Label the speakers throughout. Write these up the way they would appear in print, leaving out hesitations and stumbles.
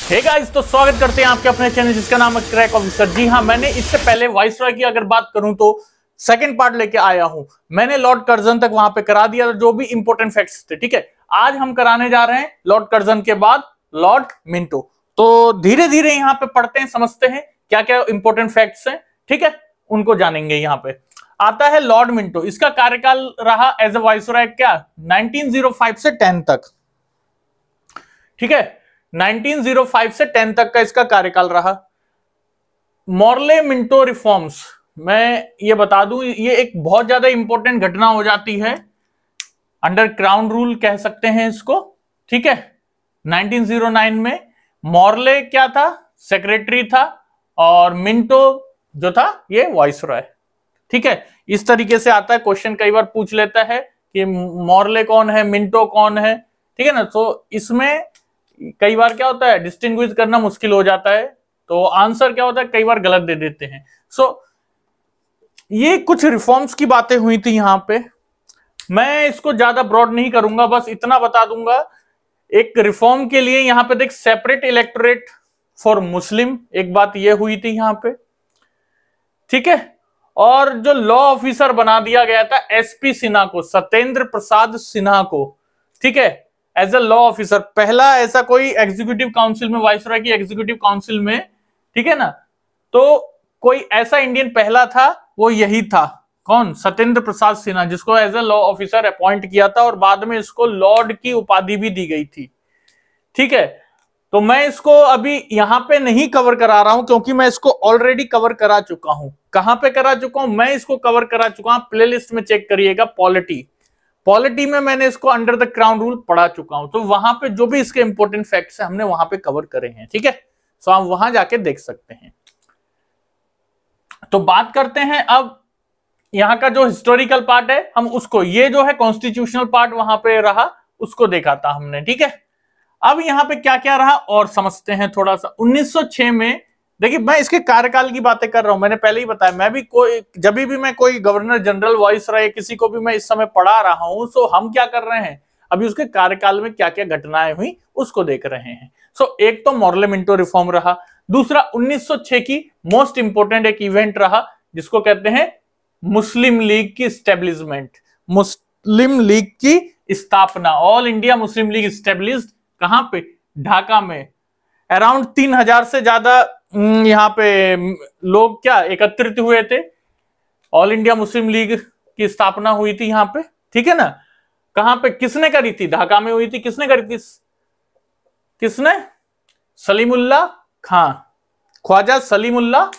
Speaker 1: Hey guys, तो स्वागत करते हैं आपके अपने चैनल जिसका नाम है क्रैक ऑफिसर। जी हाँ, मैंने इससे पहले वाइसरॉय की अगर बात करूं तो सेकंड पार्ट लेके आया हूं। मैंने लॉर्ड कर्जन तक वहां पे करा दिया जो भी इंपॉर्टेंट फैक्ट्स थे। ठीक है, आज हम कराने जा रहे हैं लॉर्ड कर्जन के बाद लॉर्ड मिंटो। तो धीरे धीरे यहाँ पे पढ़ते हैं, समझते हैं क्या क्या इंपॉर्टेंट फैक्ट्स हैं। ठीक है, उनको जानेंगे। यहाँ पे आता है लॉर्ड मिंटो। इसका कार्यकाल रहा एज ए वाइसरॉय क्या 1905 से 10 तक। ठीक है, 1905 से 10 तक का इसका कार्यकाल रहा। मॉर्ले मिंटो रिफॉर्म्स, मैं ये बता दूं, ये एक बहुत ज्यादा इंपॉर्टेंट घटना हो जाती है। अंडर क्राउन रूल कह सकते हैं इसको। ठीक है, 1909 में मॉर्ले क्या था, सेक्रेटरी था, और मिंटो जो था ये वाइसरॉय। ठीक है, इस तरीके से आता है क्वेश्चन, कई बार पूछ लेता है कि मॉर्ले कौन है, मिंटो कौन है। ठीक है ना, तो इसमें कई बार क्या होता है डिस्टिंग्विश करना मुश्किल हो जाता है, तो आंसर क्या होता है कई बार गलत दे देते हैं। ये कुछ रिफॉर्म्स की बातें हुई थी यहाँ पे। मैं इसको ज्यादा ब्रॉड नहीं करूंगा, बस इतना बता दूंगा। एक रिफॉर्म के लिए यहाँ पे देख, सेपरेट इलेक्टोरेट फॉर मुस्लिम, एक बात ये हुई थी यहाँ पे। ठीक है, और जो लॉ ऑफिसर बना दिया गया था एसपी सिन्हा को, सत्येंद्र प्रसाद सिन्हा को। ठीक है, एज ए लॉ ऑफिसर, पहला ऐसा कोई एग्जीक्यूटिव काउंसिल में, वाइसरॉय की एग्जीक्यूटिव काउंसिल में, ठीक है ना, तो कोई ऐसा इंडियन पहला था, वो यही था। कौन? सत्येंद्र प्रसाद सिन्हा, जिसको as a law officer appoint किया था, और बाद में इसको लॉर्ड की उपाधि भी दी गई थी। ठीक है, तो मैं इसको अभी यहां पे नहीं कवर करा रहा हूं, क्योंकि मैं इसको ऑलरेडी कवर करा चुका हूं। कहां पे करा चुका हूं? मैं इसको कवर करा चुका हूं, प्लेलिस्ट में चेक करिएगा, पॉलिटी में मैंने इसको अंडर द क्राउन रूल पढ़ा चुका हूं। तो वहां पे जो भी इसके इंपॉर्टेंट फैक्ट्स हैं हमने वहां पे कवर करे हैं। ठीक है, तो आप वहां जाके देख सकते हैं। तो बात करते हैं अब यहाँ का जो हिस्टोरिकल पार्ट है, हम उसको, ये जो है कॉन्स्टिट्यूशनल पार्ट वहां पे रहा, उसको देखा था हमने। ठीक है, अब यहाँ पे क्या क्या रहा और समझते हैं थोड़ा सा। 1906 में, देखिए मैं इसके कार्यकाल की बातें कर रहा हूं, मैंने पहले ही बताया, मैं भी कोई, जब भी मैं कोई गवर्नर जनरल वाइसरॉय किसी को भी मैं इस समय पढ़ा रहा हूं, सो हम क्या कर रहे हैं, अभी उसके कार्यकाल में क्या क्या घटनाएं हुई उसको देख रहे हैं। सो एक तो मॉर्ले मिंटो रिफॉर्म रहा। दूसरा 1906 की मोस्ट इंपोर्टेंट एक इवेंट रहा, जिसको कहते हैं मुस्लिम लीग की स्टेब्लिशमेंट, मुस्लिम लीग की स्थापना। All India Muslim league established कहां पे? ढाका में। अराउंड 3000 से ज्यादा यहाँ पे लोग क्या एकत्रित हुए थे। ऑल इंडिया मुस्लिम लीग की स्थापना हुई थी यहाँ पे। ठीक है ना, कहां पे, किसने करी थी? ढाका में हुई थी। किसने करी थी? किसने? सलीमुल्लाह खां, ख्वाजा सलीमुल्लाह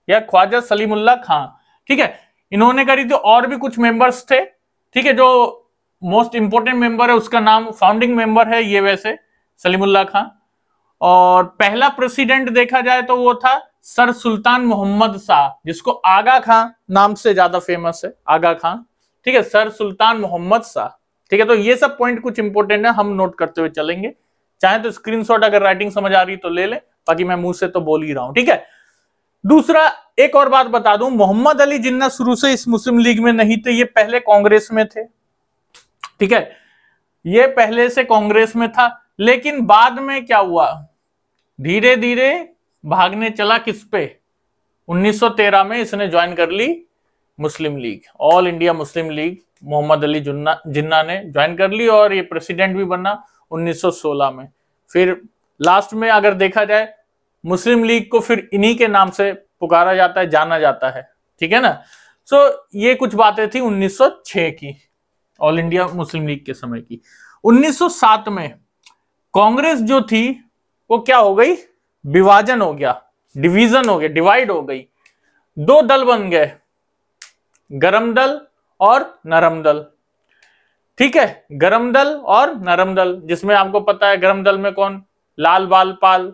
Speaker 1: या ख्वाजा सलीमुल्लाह खां। ठीक है, इन्होंने करी थी, और भी कुछ मेंबर्स थे। ठीक है, जो मोस्ट इंपोर्टेंट मेंबर है उसका नाम, फाउंडिंग मेंबर है ये वैसे सलीमुल्लाह खां। और पहला प्रेसिडेंट देखा जाए तो वो था सर सुल्तान मोहम्मद शाह, जिसको आगा खां नाम से ज्यादा फेमस है, आगा खां। ठीक है, सर सुल्तान मोहम्मद शाह। ठीक है, तो ये सब पॉइंट कुछ इंपोर्टेंट है, हम नोट करते हुए चलेंगे। चाहे तो स्क्रीनशॉट अगर राइटिंग समझ आ रही तो ले ले, बाकी मैं मुंह से तो बोल ही रहा हूं। ठीक है, दूसरा एक और बात बता दूं, मोहम्मद अली जिन्ना शुरू से इस मुस्लिम लीग में नहीं थे, ये पहले कांग्रेस में थे। ठीक है, ये पहले से कांग्रेस में था, लेकिन बाद में क्या हुआ, धीरे धीरे भागने चला किस पे? 1913 में इसने ज्वाइन कर ली Muslim League, all India Muslim League. Mohammad Ali Jinnah ने ज्वाइन कर ली, और ये प्रेसिडेंट भी बना 1916 में। फिर लास्ट में अगर देखा जाए, मुस्लिम लीग को फिर इन्हीं के नाम से पुकारा जाता है, जाना जाता है। ठीक है ना, सो ये कुछ बातें थी 1906 की, ऑल इंडिया मुस्लिम लीग के समय की। 1907 में कांग्रेस जो थी वो क्या हो गई? विभाजन हो गया, डिवीजन हो गया, डिवाइड हो गई। दो दल बन गए, गरम दल और नरम दल। ठीक है, गरम दल और नरम दल, जिसमें आपको पता है गरम दल में कौन? लाल बाल पाल।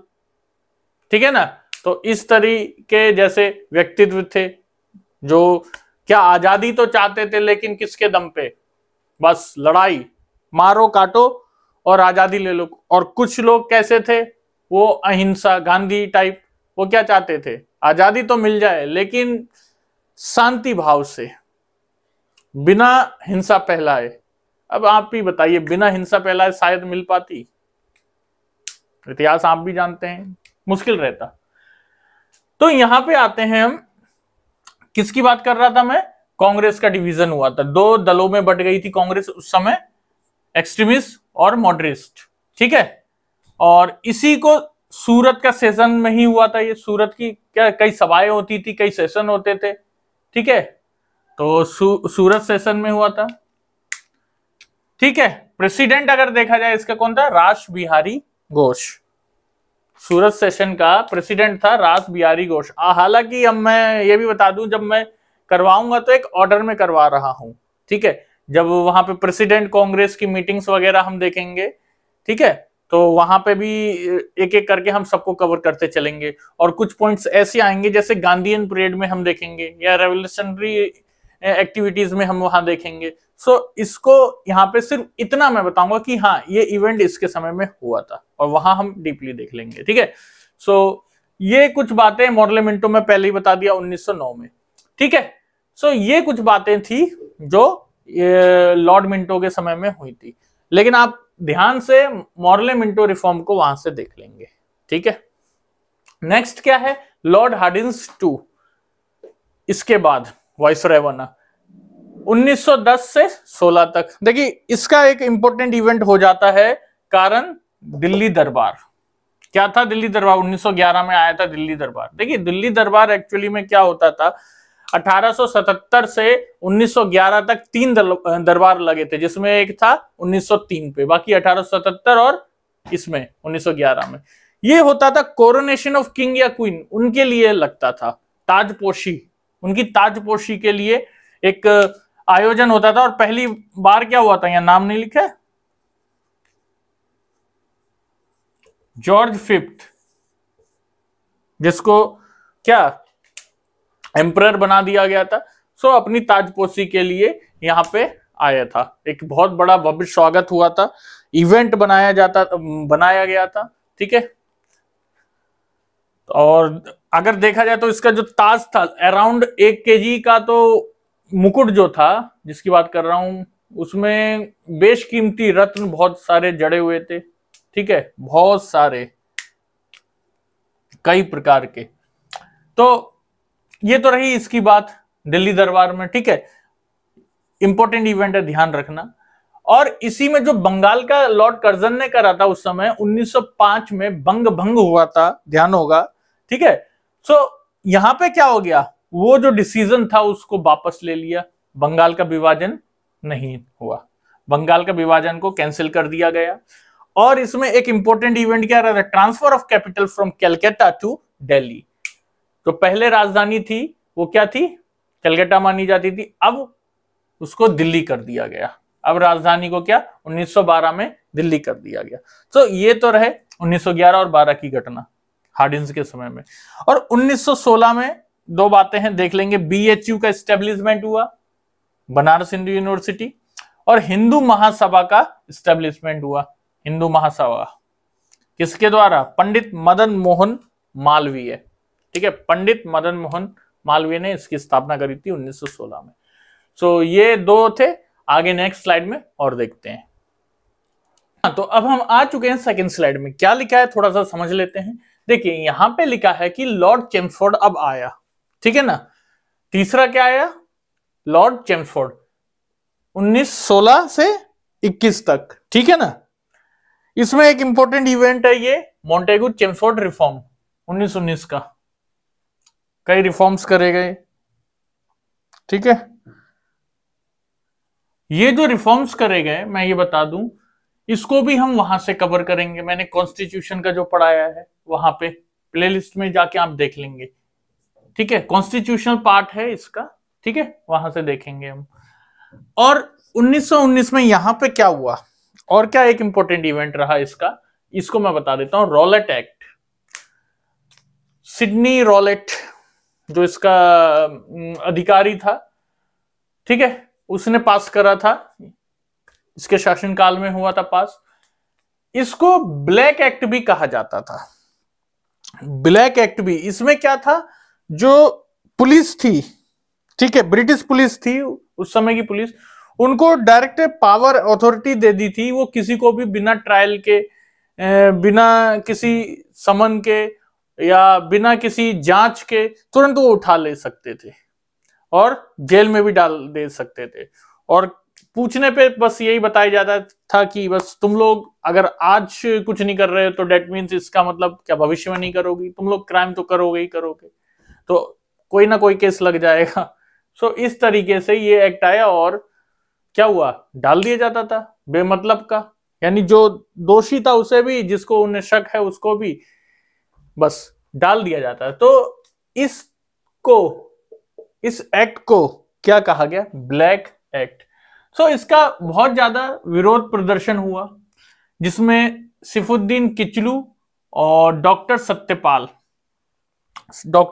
Speaker 1: ठीक है ना, तो इस तरीके जैसे व्यक्तित्व थे, जो क्या आजादी तो चाहते थे, लेकिन किसके दम पे? बस लड़ाई, मारो काटो और आजादी ले लो। और कुछ लोग कैसे थे, वो अहिंसा, गांधी टाइप, वो क्या चाहते थे? आजादी तो मिल जाए लेकिन शांति भाव से, बिना हिंसा फैलाए। अब आप ही बताइए, बिना हिंसा फैलाए शायद मिल पाती? इतिहास आप भी जानते हैं, मुश्किल रहता। तो यहां पे आते हैं हम, किसकी बात कर रहा था मैं, कांग्रेस का डिवीजन हुआ था, दो दलों में बट गई थी कांग्रेस उस समय, एक्सट्रीमिस्ट और मॉडरेस्ट, ठीक है। और इसी को सूरत का सेशन में ही हुआ था, ये सूरत की क्या कई सभाएं होती थी, कई सेशन होते थे, ठीक है। तो सूरत सेशन में हुआ था, ठीक है। प्रेसिडेंट अगर देखा जाए इसका कौन था, रास बिहारी घोष। सूरत सेशन का प्रेसिडेंट था रास बिहारी घोष। हालांकि अब मैं ये भी बता दूं, जब मैं करवाऊंगा तो एक ऑर्डर में करवा रहा हूं, ठीक है। जब वहां पे प्रेसिडेंट कांग्रेस की मीटिंग्स वगैरह हम देखेंगे, ठीक है, तो वहां पे भी एक एक करके हम सबको कवर करते चलेंगे। और कुछ पॉइंट्स ऐसे आएंगे जैसे गांधीयन पीरियड में हम देखेंगे, या रेवोल्यूशनरी एक्टिविटीज में हम वहां देखेंगे। सो इसको यहाँ पे सिर्फ इतना मैं बताऊंगा कि हाँ ये इवेंट इसके समय में हुआ था, और वहां हम डीपली देख लेंगे, ठीक है। सो ये कुछ बातें मॉडल मिंटो में पहले ही बता दिया 1909 में, ठीक है। सो ये कुछ बातें थी जो लॉर्ड मिंटो के समय में हुई थी, लेकिन आप ध्यान से मॉडल मिंटो रिफॉर्म को वहां से देख लेंगे, ठीक है। नेक्स्ट क्या है, लॉर्ड हार्डिंस 2, इसके बाद वाइसरॉय बना 1910 से 16 तक। देखिए इसका एक इंपॉर्टेंट इवेंट हो जाता है कारण दिल्ली दरबार। क्या था दिल्ली दरबार, 1911 में आया था दिल्ली दरबार। देखिए दिल्ली दरबार एक्चुअली में क्या होता था, 1877 से 1911 तक 3 दरबार लगे थे, जिसमें एक था 1903 पे, बाकी 1877 और इसमें 1911 में। ये होता था कोरोनेशन ऑफ किंग या क्वीन, उनके लिए लगता था, ताजपोशी, उनकी ताजपोशी के लिए एक आयोजन होता था। और पहली बार क्या हुआ था, यहां नाम नहीं लिखा है, जॉर्ज फिफ्थ, जिसको क्या एम्परर बना दिया गया था। सो अपनी ताजपोशी के लिए यहां पे आया था, एक बहुत बड़ा भव्य स्वागत हुआ था, इवेंट बनाया गया था, ठीक है। और अगर देखा जाए तो इसका जो ताज था अराउंड 1 kg का, तो मुकुट जो था जिसकी बात कर रहा हूं, उसमें बेशकीमती रत्न बहुत सारे जड़े हुए थे, ठीक है, बहुत सारे, कई प्रकार के। तो ये तो रही इसकी बात दिल्ली दरबार में, ठीक है, इंपॉर्टेंट इवेंट है, ध्यान रखना। और इसी में जो बंगाल का लॉर्ड कर्जन ने करा था उस समय 1905 में बंग भंग हुआ था, ध्यान होगा, ठीक है। सो यहां पे क्या हो गया, वो जो डिसीजन था उसको वापस ले लिया, बंगाल का विभाजन नहीं हुआ, बंगाल का विभाजन को कैंसिल कर दिया गया। और इसमें एक इंपॉर्टेंट इवेंट क्या रहा था, transfer of capital from Calcutta to Delhi. तो पहले राजधानी थी वो क्या थी, कलकत्ता मानी जाती थी, अब उसको दिल्ली कर दिया गया। अब राजधानी को क्या 1912 में दिल्ली कर दिया गया। तो ये तो रहे 1911 और 12 की घटना हार्डिंस के समय में। और 1916 में दो बातें हैं, देख लेंगे, BHU का एस्टेब्लिशमेंट हुआ, बनारस हिंदू यूनिवर्सिटी, और हिंदू महासभा का एस्टेब्लिशमेंट हुआ। हिंदू महासभा किसके द्वारा, पंडित मदन मोहन मालवीय, ठीक है, पंडित मदन मोहन मालवीय ने इसकी स्थापना करी थी 1916 में। सो ये दो थे, आगे नेक्स्ट स्लाइड में और देखते हैं। तो अब हम आ चुके हैं सेकंड स्लाइड में, क्या लिखा है थोड़ा सा समझ लेते हैं। देखिए यहां पे लिखा है कि लॉर्ड चेम्सफोर्ड अब आया, ठीक है ना। तीसरा क्या आया, लॉर्ड चेम्सफोर्ड 1916 से 21 तक, ठीक है ना। इसमें एक इंपॉर्टेंट इवेंट है ये मॉन्टेगू चेम्सफोर्ड रिफॉर्म 1919 का, कई रिफॉर्म्स करे गए, ठीक है। ये जो रिफॉर्म्स करे गए मैं ये बता दूं, इसको भी हम वहां से कवर करेंगे, मैंने कॉन्स्टिट्यूशन का जो पढ़ाया है वहां पे प्लेलिस्ट में जाके आप देख लेंगे, ठीक है, कॉन्स्टिट्यूशनल पार्ट है इसका, ठीक है, वहां से देखेंगे हम। और 1919 में यहां पे क्या हुआ, और क्या एक इंपॉर्टेंट इवेंट रहा इसका, इसको मैं बता देता हूं। रॉलेट एक्ट, सिडनी रॉलेट जो इसका अधिकारी था, ठीक है, उसने पास करा था, इसके शासनकाल में हुआ था पास। इसको ब्लैक एक्ट भी कहा जाता था, ब्लैक एक्ट भी। इसमें क्या था, जो पुलिस थी, ठीक है, ब्रिटिश पुलिस थी उस समय की पुलिस, उनको डायरेक्ट पावर अथॉरिटी दे दी थी, वो किसी को भी बिना ट्रायल के बिना किसी समन के या बिना किसी जांच के तुरंत वो उठा ले सकते थे और जेल में भी डाल दे सकते थे। और पूछने पे बस यही बताया जाता था कि बस तुम लोग अगर आज कुछ नहीं कर रहे हो तो डेट मीन्स इसका मतलब क्या भविष्य में नहीं करोगे, तुम लोग क्राइम तो करोगे ही करोगे, तो कोई ना कोई केस लग जाएगा। सो इस तरीके से ये एक्ट आया और क्या हुआ, डाल दिया जाता था बेमतलब का, यानी जो दोषी था उसे भी, जिसको उन्हें शक है उसको भी बस डाल दिया जाता है। तो इस एक्ट को क्या कहा गया, ब्लैक एक्ट। सो इसका बहुत ज्यादा विरोध प्रदर्शन हुआ, जिसमें सैफुद्दीन किचलू और डॉक्टर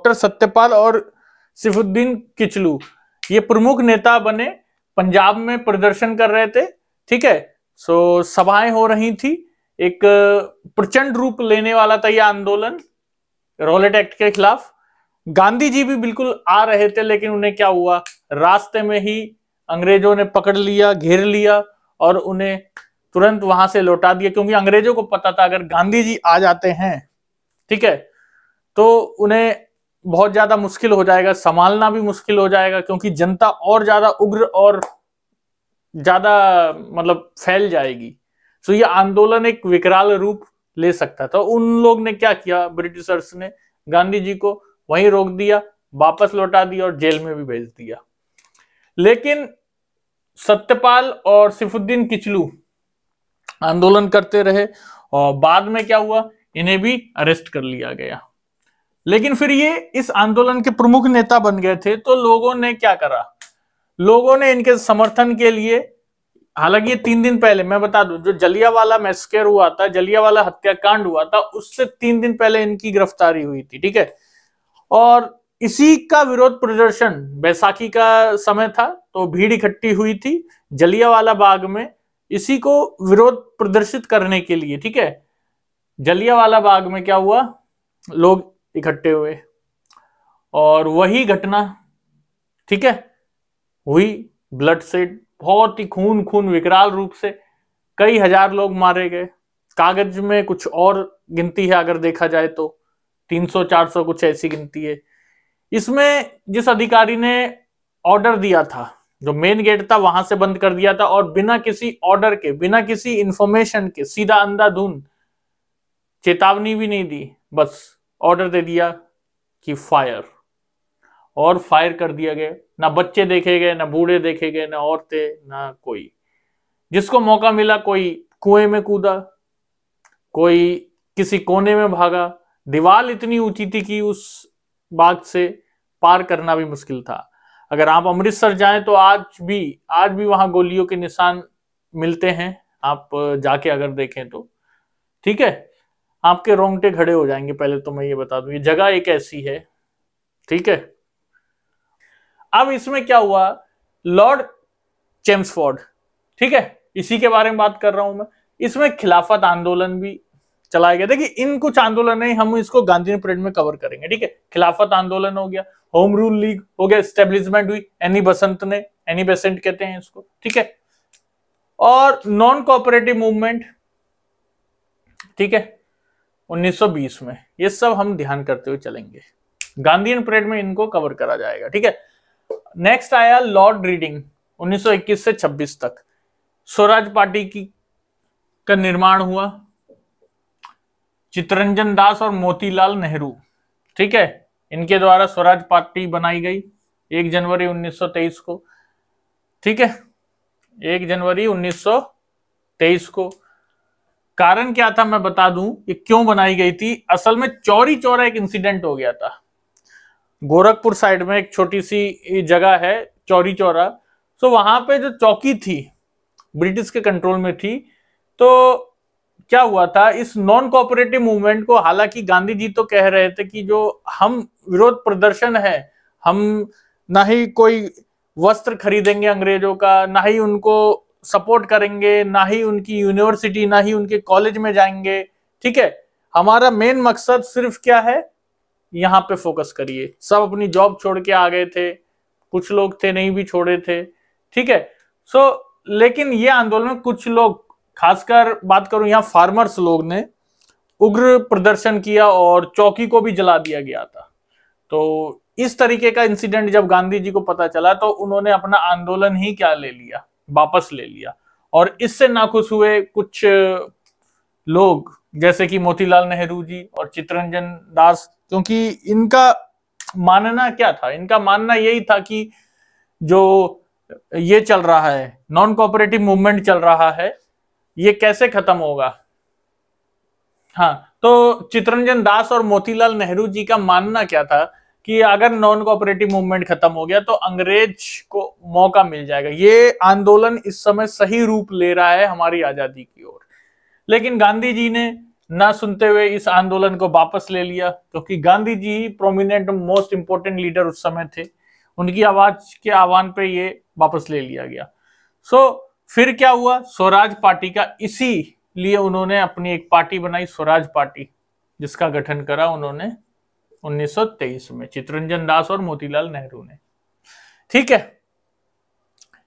Speaker 1: सत्यपाल और सैफुद्दीन किचलू ये प्रमुख नेता बने, पंजाब में प्रदर्शन कर रहे थे। ठीक है, सो सभाएं हो रही थी, एक प्रचंड रूप लेने वाला था यह आंदोलन रॉलेट एक्ट के खिलाफ। गांधी जी भी बिल्कुल आ रहे थे, लेकिन उन्हें क्या हुआ, रास्ते में ही अंग्रेजों ने पकड़ लिया, घेर लिया और उन्हें तुरंत वहां से लौटा दिया, क्योंकि अंग्रेजों को पता था अगर गांधी जी आ जाते हैं, ठीक है, तो उन्हें बहुत ज्यादा मुश्किल हो जाएगा, संभालना भी मुश्किल हो जाएगा, क्योंकि जनता और ज्यादा उग्र और ज्यादा मतलब फैल जाएगी। सो ये आंदोलन एक विकराल रूप ले सकता था। उन लोग ने क्या किया, ब्रिटिशर्स ने गांधी जी को वहीं रोक दिया, वापस लौटा दिया और जेल में भी भेज दिया। लेकिन सत्यपाल और सैफुद्दीन किचलू आंदोलन करते रहे और बाद में क्या हुआ, इन्हें भी अरेस्ट कर लिया गया। लेकिन फिर ये इस आंदोलन के प्रमुख नेता बन गए थे, तो लोगों ने क्या करा, लोगों ने इनके समर्थन के लिए, हालांकि ये 3 दिन पहले मैं बता दूं, जो जलियांवाला मैसेकर हुआ था, जलियांवाला हत्याकांड हुआ था, उससे 3 दिन पहले इनकी गिरफ्तारी हुई थी। ठीक है, और इसी का विरोध प्रदर्शन, बैसाखी का समय था तो भीड़ इकट्ठी हुई थी जलियांवाला बाग में, इसी को विरोध प्रदर्शित करने के लिए। ठीक है, जलियांवाला बाग में क्या हुआ, लोग इकट्ठे हुए और वही घटना, ठीक है, हुई, ब्लड सेड, बहुत ही खून विकराल रूप से कई हजार लोग मारे गए। कागज में कुछ और गिनती है, अगर देखा जाए तो 300-400 कुछ ऐसी गिनती है। इसमें जिस अधिकारी ने ऑर्डर दिया था, जो मेन गेट था वहां से बंद कर दिया था और बिना किसी ऑर्डर के, बिना किसी इंफॉर्मेशन के, सीधा अंधाधुंध, चेतावनी भी नहीं दी, बस ऑर्डर दे दिया कि फायर, और फायर कर दिया गया। ना बच्चे देखे गए, ना बूढ़े देखे गए, ना औरतें, ना कोई। जिसको मौका मिला कोई कुएं में कूदा, कोई किसी कोने में भागा। दीवार इतनी ऊंची थी कि उस बाग से पार करना भी मुश्किल था। अगर आप अमृतसर जाएं तो आज भी वहां गोलियों के निशान मिलते हैं, आप जाके अगर देखें तो। ठीक है, आपके रोंगटे खड़े हो जाएंगे। पहले तो मैं ये बता दूं, ये जगह एक ऐसी है। ठीक है, अब इसमें क्या हुआ, लॉर्ड चेम्सफोर्ड, ठीक है, इसी के बारे में बात कर रहा हूं मैं। इसमें खिलाफत आंदोलन भी चलाया गया। देखिए, इन कुछ आंदोलन है, हम इसको गांधी परेड में कवर करेंगे। ठीक है, खिलाफत आंदोलन हो गया, होम रूल लीग हो गया, एस्टेब्लिशमेंट हुई, एनी बेसेंट कहते हैं इसको। ठीक है, और नॉन कोऑपरेटिव मूवमेंट, ठीक है, 1920 में। ये सब हम ध्यान करते हुए चलेंगे, गांधीयन परेड में इनको कवर करा जाएगा। ठीक है, नेक्स्ट आया लॉर्ड रीडिंग, 1921 से 26 तक। स्वराज पार्टी का निर्माण हुआ, चित्तरंजन दास और मोतीलाल नेहरू, ठीक है, इनके द्वारा स्वराज पार्टी बनाई गई 1 जनवरी 1923 को। ठीक है, 1 जनवरी 1923 को। कारण क्या था मैं बता दूं, ये क्यों बनाई गई थी। असल में चौरी चौरा एक इंसिडेंट हो गया था। गोरखपुर साइड में एक छोटी सी जगह है चौरी चौरा, तो वहां पे जो चौकी थी ब्रिटिश के कंट्रोल में थी। तो क्या हुआ था, इस नॉन कोऑपरेटिव मूवमेंट को, हालांकि गांधी जी तो कह रहे थे कि जो हम विरोध प्रदर्शन है, हम ना ही कोई वस्त्र खरीदेंगे अंग्रेजों का, ना ही उनको सपोर्ट करेंगे, ना ही उनकी यूनिवर्सिटी, ना ही उनके कॉलेज में जाएंगे। ठीक है, हमारा मेन मकसद सिर्फ क्या है, यहाँ पे फोकस करिए। सब अपनी जॉब छोड़ के आ गए थे, कुछ लोग थे नहीं भी छोड़े थे। ठीक है, सो लेकिन ये आंदोलन में कुछ लोग, खासकर बात करूं यहाँ फार्मर्स लोग ने उग्र प्रदर्शन किया और चौकी को भी जला दिया गया था। तो इस तरीके का इंसिडेंट जब गांधी जी को पता चला तो उन्होंने अपना आंदोलन ही क्या ले लिया, वापस ले लिया। और इससे नाखुश हुए कुछ लोग जैसे कि मोतीलाल नेहरू जी और चित्तरंजन दास, क्योंकि इनका मानना क्या था, इनका मानना यही था कि जो ये चल रहा है नॉन कोऑपरेटिव मूवमेंट चल रहा है ये कैसे खत्म होगा। हाँ, तो चित्तरंजन दास और मोतीलाल नेहरू जी का मानना क्या था कि अगर नॉन कोऑपरेटिव मूवमेंट खत्म हो गया तो अंग्रेज को मौका मिल जाएगा, ये आंदोलन इस समय सही रूप ले रहा है हमारी आजादी की ओर। लेकिन गांधी जी ने ना सुनते हुए इस आंदोलन को वापस ले लिया, क्योंकि Gandhi ji prominent most important leader उस समय थे, उनकी आवाज के आह्वान पे ये वापस ले लिया गया। फिर क्या हुआ, स्वराज पार्टी का, इसीलिए उन्होंने अपनी एक पार्टी बनाई स्वराज पार्टी, जिसका गठन करा उन्होंने 1923 में चित्तरंजन दास और मोतीलाल नेहरू ने। ठीक है,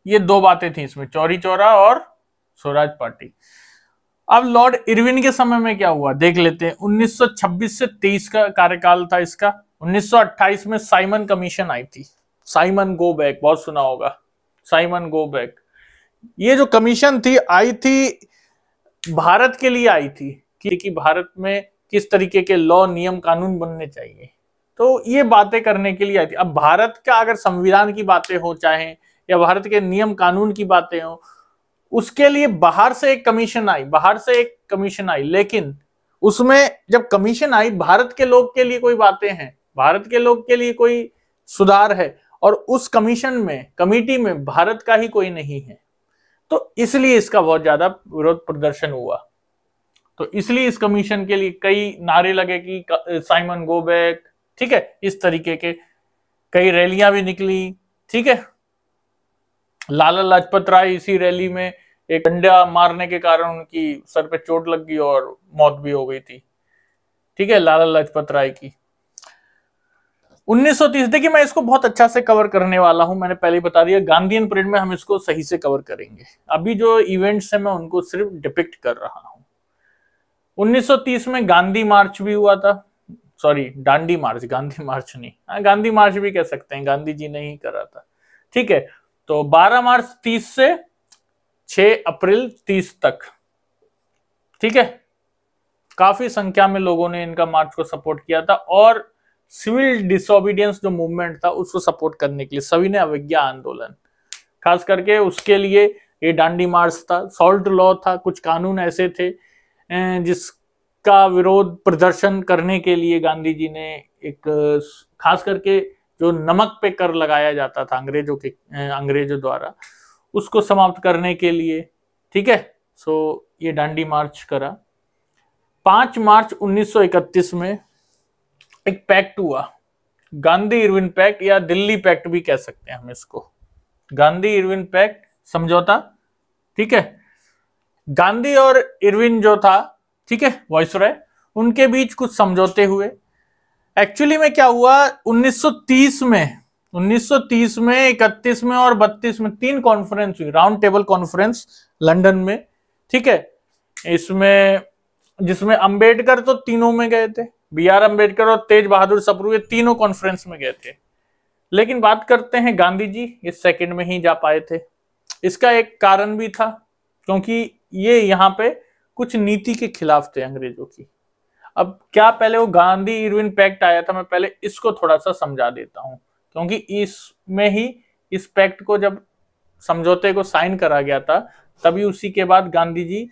Speaker 1: ये दो बातें थी इसमें, चौरी चौरा और स्वराज पार्टी। अब लॉर्ड इरविन के समय में क्या हुआ देख लेते हैं। 1926 से 23 का कार्यकाल था इसका। 1928 में साइमन कमीशन आई थी, साइमन गो बैक, बहुत सुना होगा साइमन गो बैक। ये जो कमीशन थी आई थी भारत के लिए आई थी कि भारत में किस तरीके के लॉ नियम कानून बनने चाहिए, तो ये बातें करने के लिए आई थी। अब भारत का अगर संविधान की बातें हो चाहे या भारत के नियम कानून की बातें हो, उसके लिए बाहर से एक कमीशन आई, लेकिन उसमें जब कमीशन आई भारत के लोग के लिए कोई बातें हैं, भारत के लोग के लिए कोई सुधार है, और उस कमीशन में, कमेटी में भारत का ही कोई नहीं है, तो इसलिए इसका बहुत ज्यादा विरोध प्रदर्शन हुआ। तो इसलिए इस कमीशन के लिए कई नारे लगे कि साइमन गो बैक, ठीक है, इस तरीके के कई रैलियां भी निकली। ठीक है, लाला लाजपत राय इसी रैली में एक डंडा मारने के कारण उनकी सर पे चोट लग गई और मौत भी हो गई थी। ठीक है, लाला लाजपत राय की। 1930, देखिए मैं इसको बहुत अच्छा से कवर करने वाला हूं, मैंने पहले ही बता दिया, गांधीयन परेड में हम इसको सही से कवर करेंगे। अभी जो इवेंट्स है मैं उनको सिर्फ डिपिक्ट कर रहा हूं। 1930 में गांधी मार्च भी हुआ था, सॉरी डांडी मार्च, गांधी मार्च नहीं, गांधी मार्च भी कह सकते हैं, गांधी जी ने ही करा था। ठीक है, तो 12 मार्च 30 से 6 अप्रैल 30 तक, ठीक है, काफी संख्या में लोगों ने इनका मार्च को सपोर्ट किया था, और सिविल डिसोबीडियंस जो मूवमेंट था उसको सपोर्ट करने के लिए सभी ने अवज्ञा आंदोलन, खास करके उसके लिए ये डांडी मार्च था। सॉल्ट लॉ था, कुछ कानून ऐसे थे जिसका विरोध प्रदर्शन करने के लिए गांधी जी ने एक, खास करके जो नमक पे कर लगाया जाता था अंग्रेजों द्वारा, उसको समाप्त करने के लिए। ठीक है, सो ये डांडी मार्च करा। 5 मार्च 1931 में एक पैक्ट हुआ, गांधी इरविन पैक्ट या दिल्ली पैक्ट भी कह सकते हैं हम इसको, गांधी इरविन पैक्ट समझौता। ठीक है, गांधी और इरविन जो था, ठीक है, वाइसरॉय, उनके बीच कुछ समझौते हुए। एक्चुअली में क्या हुआ, 1930 में, 31 में और 32 में 3 कॉन्फ्रेंस हुई, राउंड टेबल कॉन्फ्रेंस लंदन में। ठीक है, इसमें जिसमें अंबेडकर तो तीनों में गए थे, BR अंबेडकर और तेज बहादुर सप्रू, ये तीनों कॉन्फ्रेंस में गए थे। लेकिन बात करते हैं गांधी जी, ये सेकंड में ही जा पाए थे। इसका एक कारण भी था, क्योंकि ये यहाँ पे कुछ नीति के खिलाफ थे अंग्रेजों की। अब क्या, पहले वो गांधी इरविन पैक्ट आया था, मैं पहले इसको थोड़ा सा समझा देता हूं, क्योंकि इसमें ही इस पैक्ट को जब समझौते को साइन करा गया था, तभी उसी के बाद गांधी जी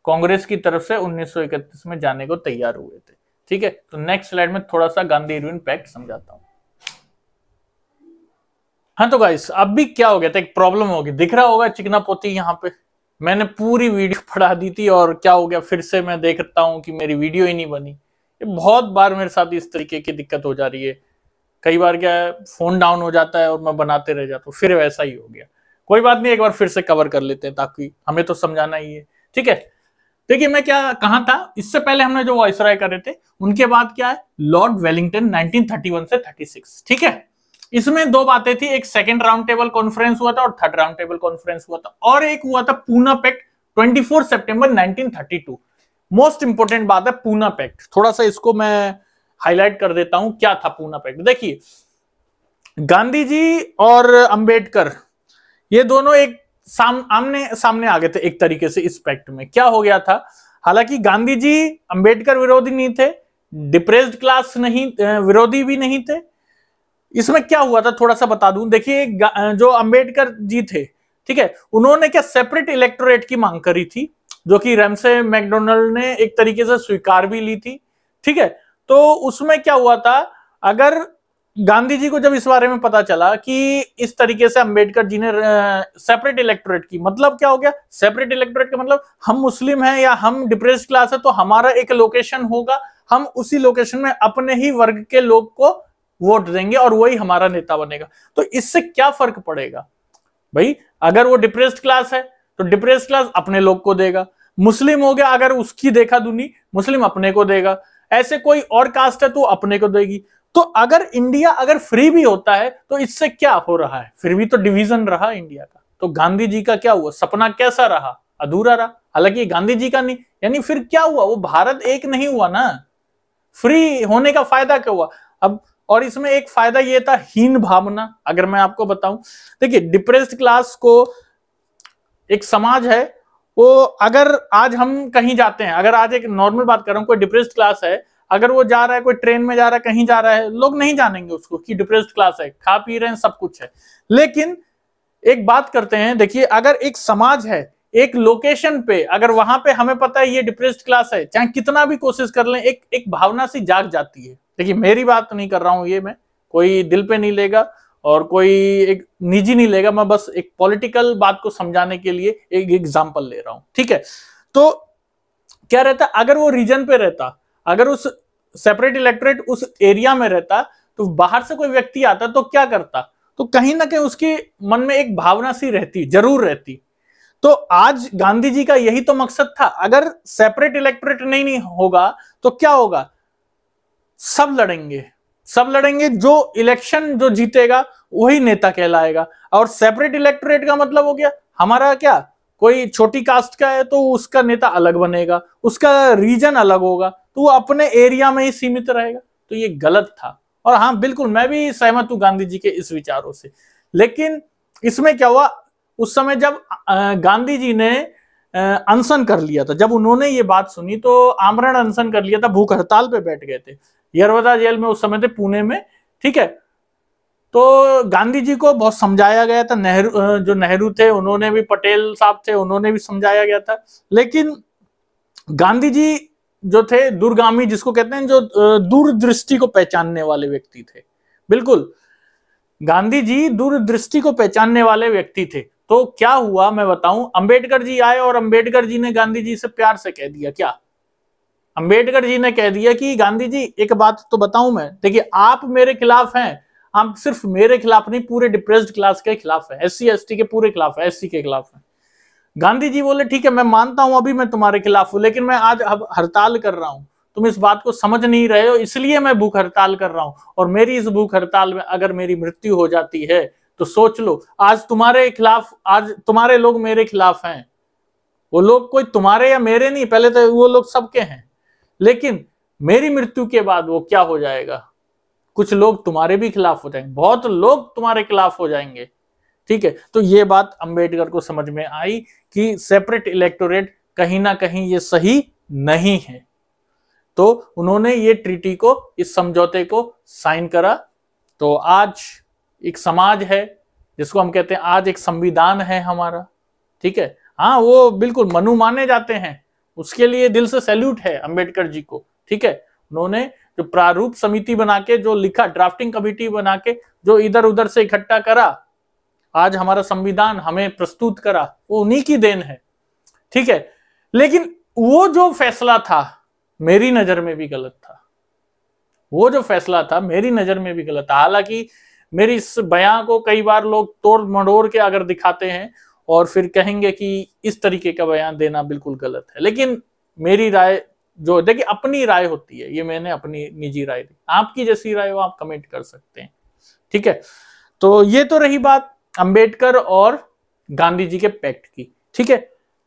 Speaker 1: कांग्रेस की तरफ से 1931 में जाने को तैयार हुए थे। ठीक है, तो नेक्स्ट स्लाइड में थोड़ा सा गांधी इरविन पैक्ट समझाता हूं। हाँ तो गाइस, अब भी क्या हो गया था, एक प्रॉब्लम होगी, दिख रहा होगा चिकना पोती, यहाँ पे मैंने पूरी वीडियो पढ़ा दी थी और क्या हो गया, फिर से मैं देखता हूं कि मेरी वीडियो ही नहीं बनी। ये बहुत बार मेरे साथ इस तरीके की दिक्कत हो जा रही है। कई बार क्या है, फोन डाउन हो जाता है और मैं बनाते रह जाता हूँ, फिर वैसा ही हो गया। कोई बात नहीं, एक बार फिर से कवर कर लेते हैं, ताकि हमें तो समझाना ही है। ठीक है, देखिए मैं क्या कहा था, इससे पहले हमने जो वाइसराय करे थे, उनके बाद क्या है, लॉर्ड वेलिंगटन 1931 से 36। ठीक है, इसमें 2 बातें थी, एक सेकंड राउंड टेबल कॉन्फ्रेंस हुआ था और थर्ड राउंड टेबल कॉन्फ्रेंस हुआ था, और एक हुआ था पूना पैक्ट 24 सितंबर 1932। मोस्ट इंपोर्टेंट बात है पूना पैक्ट, थोड़ा सा इसको मैं हाईलाइट कर देता हूं, क्या था पूना पैक्ट। देखिए, गांधी जी और अंबेडकर ये दोनों एक आमने सामने आ गए थे एक तरीके से। इस पैक्ट में क्या हो गया था, हालांकि गांधी जी अंबेडकर विरोधी नहीं थे, डिप्रेस्ड क्लास नहीं विरोधी भी नहीं थे। इसमें क्या हुआ था थोड़ा सा बता दूं। देखिए, जो अंबेडकर जी थे, ठीक है, उन्होंने क्या सेपरेट इलेक्टोरेट की मांग करी थी, जो कि रैमसे मैकडोनल्ड ने एक तरीके से स्वीकार भी ली थी, ठीक है। तो उसमें क्या हुआ था, अगर गांधी जी को जब इस बारे में पता चला कि इस तरीके से अंबेडकर जी ने सेपरेट इलेक्टोरेट की, मतलब क्या हो गया, सेपरेट इलेक्टोरेट का मतलब हम मुस्लिम हैं या हम डिप्रेस्ड क्लास है तो हमारा एक लोकेशन होगा, हम उसी लोकेशन में अपने ही वर्ग के लोग को वोट देंगे और वही हमारा नेता बनेगा। तो इससे क्या फर्क पड़ेगा भाई, अगर वो डिप्रेस्ड क्लास है तो डिप्रेस्ड क्लास अपने लोग को देगा, मुस्लिम हो गया अगर उसकी देखा दुनी, मुस्लिम अपने को देगा, ऐसे कोई और कास्ट है तो अपने को देगी। तो अगर इंडिया अगर फ्री भी होता है तो इससे क्या हो रहा है, फिर भी तो डिवीजन रहा इंडिया का। तो गांधी जी का क्या हुआ, सपना कैसा रहा, अधूरा रहा। हालांकि गांधी जी का नहीं, यानी फिर क्या हुआ, वो भारत एक नहीं हुआ ना, फ्री होने का फायदा क्या हुआ अब। और इसमें एक फायदा ये था, हीन भावना। अगर मैं आपको बताऊं, देखिए डिप्रेस्ड क्लास को एक समाज है, वो अगर आज हम कहीं जाते हैं, अगर आज एक नॉर्मल बात कर रहा हूं, कोई डिप्रेस्ड क्लास है, अगर वो जा रहा है, कोई ट्रेन में जा रहा है, कहीं जा रहा है, लोग नहीं जानेंगे उसको कि डिप्रेस्ड क्लास है, खा पी रहे हैं, सब कुछ है। लेकिन एक बात करते हैं, देखिए अगर एक समाज है एक लोकेशन पे, अगर वहां पे हमें पता है ये डिप्रेस्ड क्लास है, चाहे कितना भी कोशिश कर लें, एक भावना सी जाग जाती है। देखिए मेरी बात नहीं कर रहा हूं, ये मैं कोई दिल पे नहीं लेगा और कोई एक निजी नहीं लेगा, मैं बस एक पॉलिटिकल बात को समझाने के लिए एक एग्जांपल ले रहा हूं, ठीक है। तो क्या रहता, अगर वो रीजन पे रहता, अगर उस सेपरेट इलेक्टोरेट उस एरिया में रहता, तो बाहर से कोई व्यक्ति आता तो क्या करता, तो कहीं ना कहीं उसके मन में एक भावना सी रहती, जरूर रहती। तो आज गांधी जी का यही तो मकसद था, अगर सेपरेट इलेक्टोरेट नहीं होगा तो क्या होगा, सब लड़ेंगे, सब लड़ेंगे, जो इलेक्शन जो जीतेगा वही नेता कहलाएगा। और सेपरेट इलेक्टोरेट का मतलब हो गया हमारा क्या, कोई छोटी कास्ट का है तो उसका नेता अलग बनेगा, उसका रीजन अलग होगा, तो वो अपने एरिया में ही सीमित रहेगा। तो ये गलत था। और हाँ बिल्कुल मैं भी सहमत हूं गांधी जी के इस विचारों से। लेकिन इसमें क्या हुआ, उस समय जब गांधी जी ने अनशन कर लिया था, जब उन्होंने ये बात सुनी तो आमरण अनशन कर लिया था, भूख हड़ताल पे बैठ गए थे, यरवदा जेल में उस समय थे, पुणे में, ठीक है। तो गांधी जी को बहुत समझाया गया था, जो नेहरू थे उन्होंने भी, पटेल साहब थे उन्होंने भी समझाया गया था। लेकिन गांधी जी जो थे दूरगामी, जिसको कहते हैं, जो दूरदृष्टि को पहचानने वाले व्यक्ति थे। बिल्कुल गांधी जी दूरदृष्टि को पहचानने वाले व्यक्ति थे। तो क्या हुआ मैं बताऊं, अंबेडकर जी आए और अंबेडकर जी ने गांधी जी से प्यार से कह दिया, क्या अंबेडकर जी ने कह दिया कि गांधी जी एक बात तो बताऊं मैं, देखिए आप मेरे खिलाफ हैं, आप सिर्फ मेरे खिलाफ नहीं पूरे डिप्रेस्ड क्लास के खिलाफ है, एससी एसटी के पूरे खिलाफ है, एससी के खिलाफ है। गांधी जी बोले ठीक है मैं मानता हूं अभी मैं तुम्हारे खिलाफ हूं, लेकिन मैं आज अब हड़ताल कर रहा हूं, तुम इस बात को समझ नहीं रहे हो, इसलिए मैं भूख हड़ताल कर रहा हूं। और मेरी इस भूख हड़ताल में अगर मेरी मृत्यु हो जाती है तो सोच लो, आज तुम्हारे खिलाफ, आज तुम्हारे लोग मेरे खिलाफ हैं। वो लोग कोई तुम्हारे या मेरे नहीं, पहले तो वो लोग सबके हैं, लेकिन मेरी मृत्यु के बाद वो क्या हो जाएगा, कुछ लोग तुम्हारे भी खिलाफ हो जाएंगे, बहुत लोग तुम्हारे खिलाफ हो जाएंगे, ठीक है। तो ये बात अंबेडकर को समझ में आई कि सेपरेट इलेक्टोरेट कहीं ना कहीं ये सही नहीं है। तो उन्होंने ये ट्रीटी को, इस समझौते को साइन करा। तो आज एक समाज है जिसको हम कहते हैं, आज एक संविधान है हमारा, ठीक है। हाँ वो बिल्कुल मनु माने जाते हैं, उसके लिए दिल से सैल्यूट है अंबेडकर जी को, ठीक है। उन्होंने जो प्रारूप समिति बना के जो लिखा, ड्राफ्टिंग कमेटी बना के जो इधर उधर से इकट्ठा करा, आज हमारा संविधान हमें प्रस्तुत करा, वो उन्हीं की देन है, ठीक है। लेकिन वो जो फैसला था मेरी नजर में भी गलत था, वो जो फैसला था मेरी नजर में भी गलत था। हालांकि मेरी इस बयान को कई बार लोग तोड़ मड़ोड़ के अगर दिखाते हैं और फिर कहेंगे कि इस तरीके का बयान देना बिल्कुल गलत है, लेकिन मेरी राय जो, देखिए अपनी राय होती है, ये मैंने अपनी निजी राय दी, आपकी जैसी राय हो आप कमेंट कर सकते हैं, ठीक है। तो ये तो रही बात अंबेडकर और गांधी जी के पैक्ट की, ठीक है,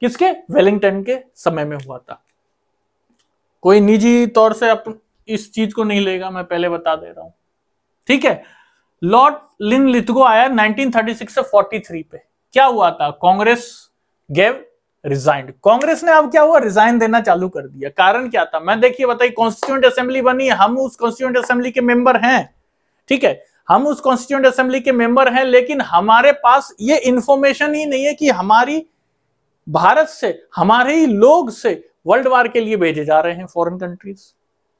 Speaker 1: किसके? वेलिंगटन के समय में हुआ था। कोई निजी तौर से इस चीज को नहीं लेगा, मैं पहले बता दे रहा हूं, ठीक है। लॉर्ड लिनलिथगो आया 1936 से 43 पे। क्या हुआ था? Congress gave resigned. कांग्रेस ने अब क्या हुआ? रिजाइन देना चालू कर दिया। कारण क्या था? मैं देखिए बताइए, कॉन्स्टिट्यूएंट असेंबली बनी है, हम उस कॉन्स्टिट्यूएंट असेंबली के मेंबर हैं, ठीक है, हम उस कॉन्स्टिट्यूएंट असेंबली के मेंबर हैं, लेकिन हमारे पास ये इंफॉर्मेशन ही नहीं है कि हमारी भारत से, हमारे ही लोग से वर्ल्ड वार के लिए भेजे जा रहे हैं फॉरेन कंट्रीज।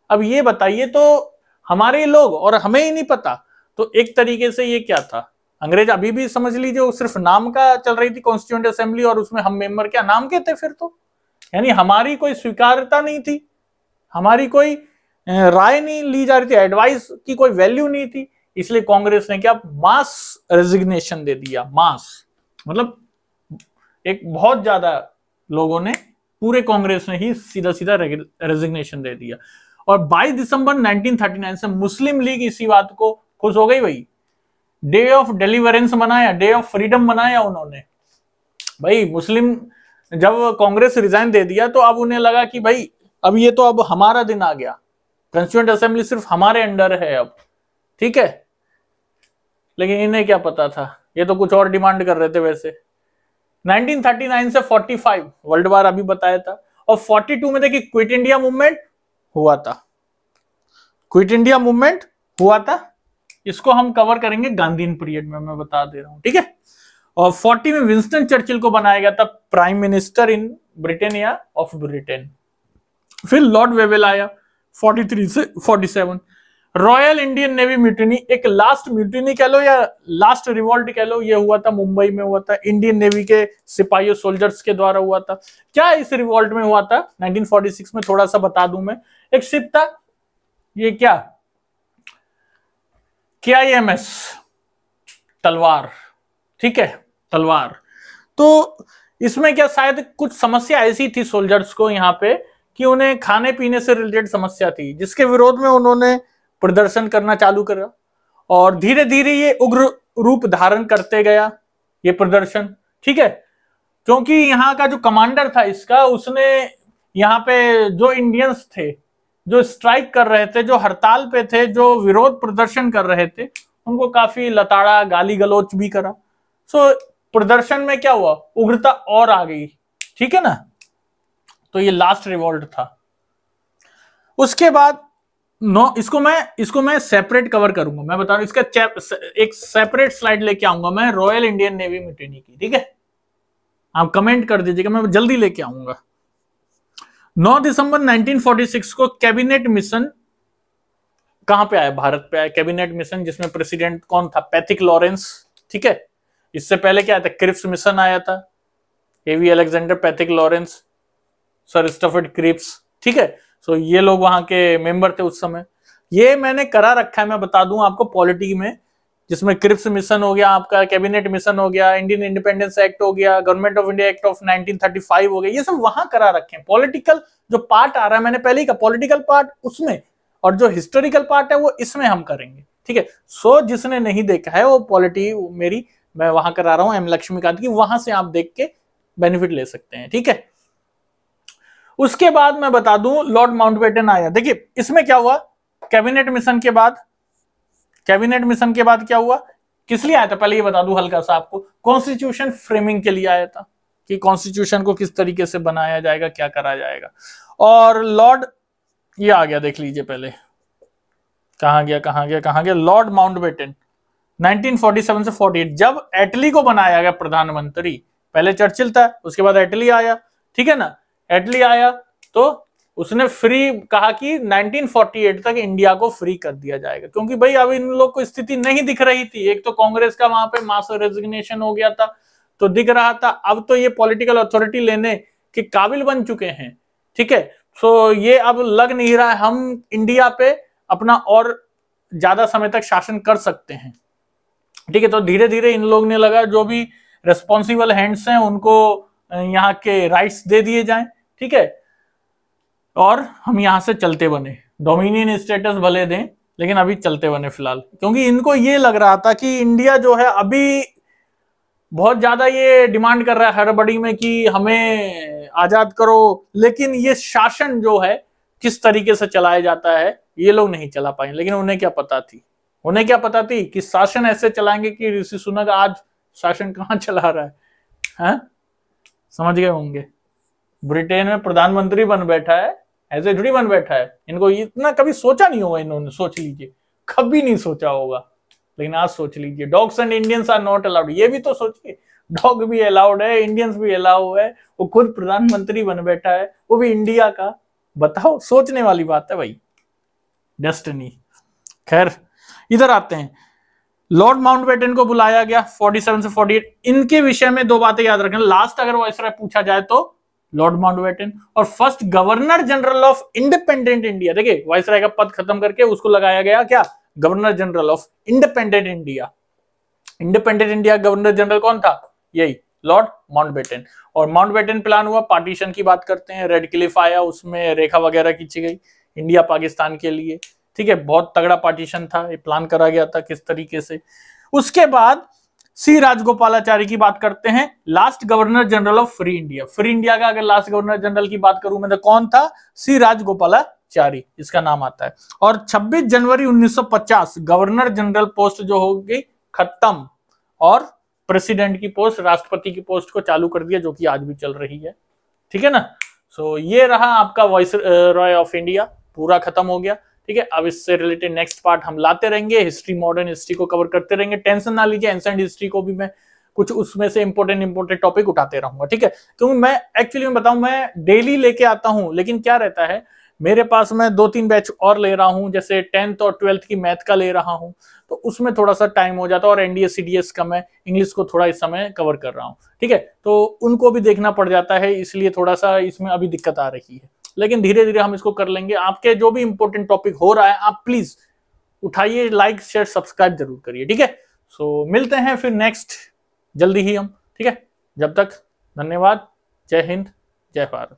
Speaker 1: अब ये बताइए, तो हमारे ही लोग और हमें ही नहीं पता। तो एक तरीके से ये क्या था? अंग्रेज अभी भी समझ लीजिए वो सिर्फ नाम का चल रही थी कॉन्स्टिट्यूएंट असेंबली, और उसमें हम मेंबर क्या नाम के थे फिर तो, यानी हमारी कोई स्वीकार्यता नहीं थी, हमारी कोई राय नहीं ली जा रही थी, एडवाइस की कोई वैल्यू नहीं थी। इसलिए कांग्रेस ने क्या? मास रेजिग्नेशन दे दिया। मास मतलब एक बहुत ज्यादा लोगों ने, पूरे कांग्रेस ने ही सीधा सीधा रेजिग्नेशन दे दिया। और 22 दिसंबर 1939 से मुस्लिम लीग इसी बात को खुश हो गई, भाई डे ऑफ डिलीवरेंस मनाया, डे ऑफ फ्रीडम मनाया उन्होंने। भाई मुस्लिम जब कांग्रेस रिजाइन दे दिया तो अब उन्हें लगा कि भाई अब ये तो अब हमारा दिन आ गया, कॉन्स्टिट्यूएंट असेंबली सिर्फ हमारे अंडर है अब, ठीक है। लेकिन इन्हें क्या पता था, ये तो कुछ और डिमांड कर रहे थे वैसे। 1939 से 45 वर्ल्ड वार अभी बताया था, और 42 में देखिए क्विट इंडिया मूवमेंट हुआ था। क्विट इंडिया मूवमेंट हुआ था, इसको हम कवर करेंगे गांधीन पीरियड में, मैं बता दे रहा हूं, ठीक है। और 40 में विंस्टन चर्चिल को बनाया गया था प्राइम मिनिस्टर इन ब्रिटेन या ऑफ ब्रिटेन। फिर लॉर्ड वेवेल आया 43 से 47। रॉयल इंडियन नेवी म्यूटिनी, एक लास्ट म्यूटिनी कह लो या लास्ट रिवॉल्ट कह लो, ये हुआ था मुंबई में हुआ था, इंडियन नेवी के सिपाहियों सोल्जर्स के द्वारा हुआ था। क्या इस रिवॉल्ट में हुआ था 1946 में? थोड़ा सा बता दूं मैं। एक शिप था, ये क्या, KIMS तलवार, ठीक है, तलवार। तो इसमें क्या शायद कुछ समस्या ऐसी थी सोल्जर्स को यहाँ पे कि उन्हें खाने पीने से रिलेटेड समस्या थी, जिसके विरोध में उन्होंने प्रदर्शन करना चालू करा, और धीरे धीरे ये उग्र रूप धारण करते गया ये प्रदर्शन, ठीक है। क्योंकि यहाँ का जो कमांडर था इसका, उसने यहाँ पे जो इंडियंस थे जो स्ट्राइक कर रहे थे, जो हड़ताल पे थे, जो विरोध प्रदर्शन कर रहे थे, उनको काफी लताड़ा गाली गलौच भी करा। सो प्रदर्शन में क्या हुआ? उग्रता और आ गई, ठीक है ना। तो ये लास्ट रिवॉल्ट था। उसके बाद इसको मैं सेपरेट कवर करूंगा, मैं बता रहा हूं, इसका एक सेपरेट स्लाइड लेके आऊंगा मैं रॉयल इंडियन नेवी म्यूटिनी की, ठीक है। आप कमेंट कर दीजिएगा, मैं जल्दी लेके आऊंगा। 9 दिसंबर 1946 को कैबिनेट मिशन कहां पे आया? भारत पे आया कैबिनेट मिशन, जिसमें प्रेसिडेंट कौन था? पैथिक लॉरेंस, ठीक है। इससे पहले क्या आया था? क्रिप्स मिशन आया था, AV Alexander, Pethick Lawrence, sir Stafford Cripps, ठीक है। सो ये लोग वहां के मेंबर थे उस समय। ये मैंने करा रखा है, मैं बता दूं आपको, पॉलिटी में, जिसमें क्रिप्स मिशन हो गया, आपका कैबिनेट मिशन हो गया, इंडियन इंडिपेंडेंस एक्ट हो गया, government of India act of 1935 हो गया, ये सब वहां करा रखे हैं। पॉलिटिकल जो पार्ट आ रहा है, मैंने पहले ही कहा, पॉलिटिकल पार्ट उसमें, और जो हिस्टोरिकल पार्ट है वो इसमें हम करेंगे, ठीक है। सो जिसने नहीं देखा है वो पॉलिटी मेरी मैं वहां करा रहा हूं एम लक्ष्मीकांत की, वहां से आप देख के बेनिफिट ले सकते हैं, ठीक है। उसके बाद मैं बता दूं लॉर्ड माउंटबेटन आया। देखिए इसमें क्या हुआ, कैबिनेट मिशन के बाद क्या हुआ, किस लिए आया था पहले ये बता दूं हल्का सा आपको, कॉन्स्टिट्यूशन फ्रेमिंग के लिए आया था, कि कॉन्स्टिट्यूशन को किस तरीके से बनाया जाएगा, क्या करा जाएगा। और लॉर्ड ये आ गया, देख लीजिए पहले कहां गया लॉर्ड माउंटबेटन 1947 से 48, जब एटली को बनाया गया प्रधानमंत्री, पहले चर्चिल था, उसके बाद एटली आया, ठीक है ना। एटली आया तो उसने फ्री कहा कि 1948 तक इंडिया को फ्री कर दिया जाएगा, क्योंकि भाई अब इन लोग को स्थिति नहीं दिख रही थी। एक तो कांग्रेस का वहां पे मास रेजिग्नेशन हो गया था, तो दिख रहा था अब तो ये पॉलिटिकल अथॉरिटी लेने के काबिल बन चुके हैं, ठीक है। सो ये अब लग नहीं रहा है हम इंडिया पे अपना और ज्यादा समय तक शासन कर सकते हैं, ठीक है। तो धीरे धीरे इन लोग ने लगा जो भी रेस्पॉन्सिबल हैंड्स हैं उनको यहाँ के राइट्स दे दिए जाएं, ठीक है, और हम यहां से चलते बने, डोमिनियन स्टेटस भले दें लेकिन अभी चलते बने फिलहाल, क्योंकि इनको ये लग रहा था कि इंडिया जो है अभी बहुत ज्यादा ये डिमांड कर रहा है हड़बड़ी में कि हमें आजाद करो, लेकिन ये शासन जो है किस तरीके से चलाया जाता है ये लोग नहीं चला पाए। लेकिन उन्हें क्या पता थी, उन्हें क्या पता थी कि शासन ऐसे चलाएंगे कि ऋषि सुनक आज शासन कहां चला रहा है? समझ गए होंगे। ब्रिटेन में प्रधानमंत्री बन बैठा है, ऐसे थोड़ी बन बैठा है। इनको इतना कभी सोचा नहीं होगा, इन्होंने सोच लीजिए, कभी नहीं सोचा होगा, लेकिन आज सोच लीजिए। Dogs and Indians are not allowed, ये भी तो सोचिए, डॉग भी अलाउड है, इंडियंस भी अलाउ है, वो खुद प्रधानमंत्री बन बैठा है, वो भी इंडिया का। बताओ, सोचने वाली बात है भाई, डेस्टिनी। खैर इधर आते हैं, लॉर्ड माउंटबेटन को बुलाया गया 47 से 48। इनके विषय में दो बातें याद रखना, लास्ट अगर वाइसरॉय पूछा जाए तो लॉर्ड माउंटबेटन, और first governor general of independent India. देखिए वाइसरॉय का पद खत्म करके उसको लगाया गया क्या, governor general of independent India. Independent India governor general कौन था, यही लॉर्ड माउंटबेटन। और माउंटबेटन प्लान हुआ, पार्टीशन की बात करते हैं, रेड क्लिफ आया, उसमें रेखा वगैरह खींची गई इंडिया पाकिस्तान के लिए, ठीक है। बहुत तगड़ा पार्टीशन था, ये प्लान करा गया था किस तरीके से। उसके बाद सी राजगोपालाचारी की बात करते हैं, last governor general of free India. Free India का अगर लास्ट गवर्नर जनरल की बात करूं मैं तो कौन था, सी राजगोपालाचारी इसका नाम आता है। और 26 जनवरी 1950 गवर्नर जनरल पोस्ट जो हो गई खत्म, और प्रेसिडेंट की पोस्ट, राष्ट्रपति की पोस्ट को चालू कर दिया, जो कि आज भी चल रही है, ठीक है ना। सो ये रहा आपका वाइसरॉय ऑफ इंडिया, पूरा खत्म हो गया, ठीक है। अब इससे रिलेटेड नेक्स्ट पार्ट हम लाते रहेंगे, हिस्ट्री, मॉडर्न हिस्ट्री को कवर करते रहेंगे। टेंशन ना लीजिए, एंशिएंट हिस्ट्री को भी मैं कुछ उसमें से इंपॉर्टेंट टॉपिक उठाते रहूंगा, ठीक है। क्योंकि मैं एक्चुअली में बताऊं, मैं डेली लेके आता हूं, लेकिन क्या रहता है मेरे पास, मैं 2-3 बैच और ले रहा हूं, जैसे 10th और 12th की मैथ का ले रहा हूं, तो उसमें थोड़ा सा टाइम हो जाता है, और एनडीएस सीडीएस का मैं इंग्लिश को थोड़ा इस समय कवर कर रहा हूं, ठीक है। तो उनको भी देखना पड़ जाता है, इसलिए थोड़ा सा इसमें अभी दिक्कत आ रही है, लेकिन धीरे धीरे हम इसको कर लेंगे। आपके जो भी इंपॉर्टेंट टॉपिक हो रहा है आप प्लीज उठाइए, लाइक शेयर सब्सक्राइब जरूर करिए, ठीक है। सो मिलते हैं फिर नेक्स्ट जल्दी ही हम, ठीक है। जब तक धन्यवाद, जय हिंद, जय भारत।